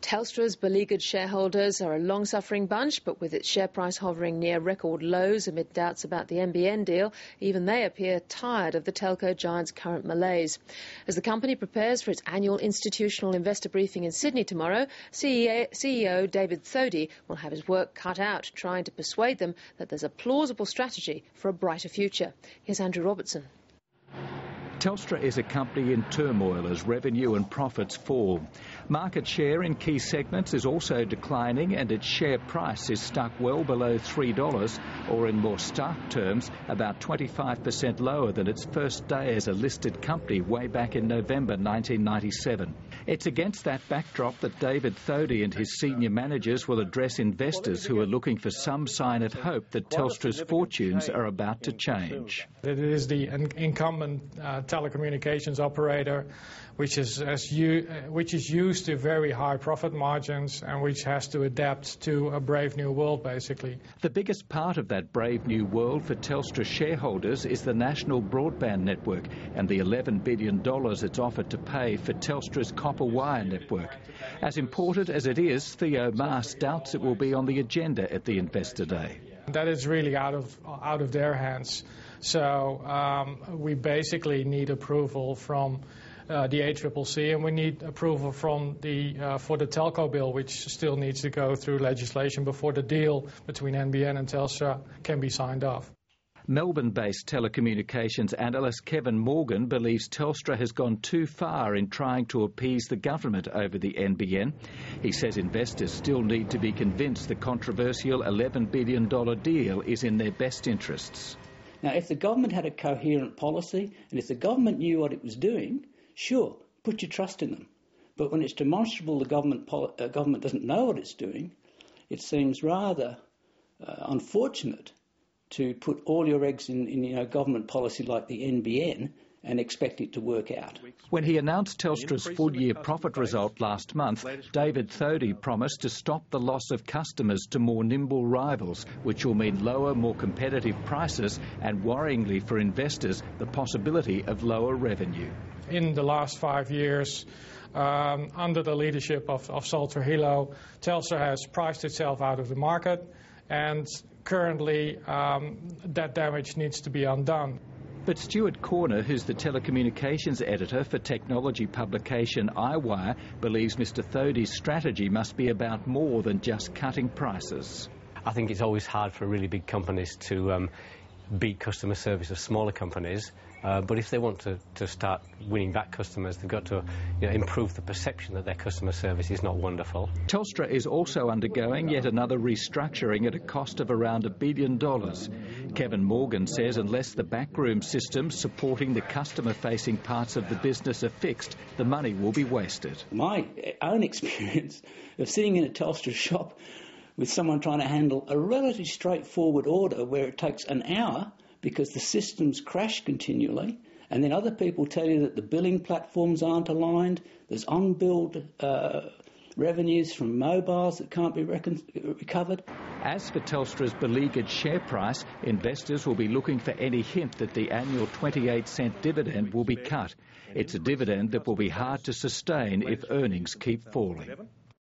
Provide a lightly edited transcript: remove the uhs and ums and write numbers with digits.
Telstra's beleaguered shareholders are a long-suffering bunch, but with its share price hovering near record lows amid doubts about the NBN deal, even they appear tired of the telco giant's current malaise. As the company prepares for its annual institutional investor briefing in Sydney tomorrow, CEO David Thodey will have his work cut out trying to persuade them that there's a plausible strategy for a brighter future. Here's Andrew Robertson. Telstra is a company in turmoil as revenue and profits fall. Market share in key segments is also declining and its share price is stuck well below $3, or in more stark terms, about 25% lower than its first day as a listed company way back in November 1997. It's against that backdrop that David Thodey and his senior managers will address investors who are looking for some sign of hope that Telstra's fortunes are about to change. It is the incumbent telecommunications operator, which is used to very high profit margins and which has to adapt to a brave new world, basically. The biggest part of that brave new world for Telstra shareholders is the national broadband network and the $11 billion it's offered to pay for Telstra's copper wire network. As important as it is, Theo Maas doubts it will be on the agenda at the Investor Day. That is really out of their hands. So we basically need approval from the ACCC, and we need approval from for the telco bill, which still needs to go through legislation before the deal between NBN and Telstra can be signed off. Melbourne-based telecommunications analyst Kevin Morgan believes Telstra has gone too far in trying to appease the government over the NBN. He says investors still need to be convinced the controversial $11 billion deal is in their best interests. Now, if the government had a coherent policy and if the government knew what it was doing, sure, put your trust in them. But when it's demonstrable the government doesn't know what it's doing, it seems rather unfortunate to put all your eggs in government policy like the NBN and expect it to work out. When he announced Telstra's full-year profit result last month, David Thodey promised to stop the loss of customers to more nimble rivals, which will mean lower, more competitive prices and, worryingly for investors, the possibility of lower revenue. In the last 5 years, under the leadership of Sol Trujillo, Telstra has priced itself out of the market, and currently that damage needs to be undone. But Stuart Corner, who's the telecommunications editor for technology publication iWire, believes Mr Thodey's strategy must be about more than just cutting prices. I think it's always hard for really big companies to beat customer service of smaller companies, but if they want to start winning back customers, they've got to improve the perception that their customer service is not wonderful. Telstra is also undergoing yet another restructuring at a cost of around $1 billion. Kevin Morgan says unless the backroom systems supporting the customer-facing parts of the business are fixed, the money will be wasted. My own experience of sitting in a Telstra shop with someone trying to handle a relatively straightforward order where it takes an hour because the systems crash continually, and then other people tell you that the billing platforms aren't aligned, there's unbilled revenues from mobiles that can't be recovered. As for Telstra's beleaguered share price, investors will be looking for any hint that the annual 28-cent dividend will be cut. It's a dividend that will be hard to sustain if earnings keep falling.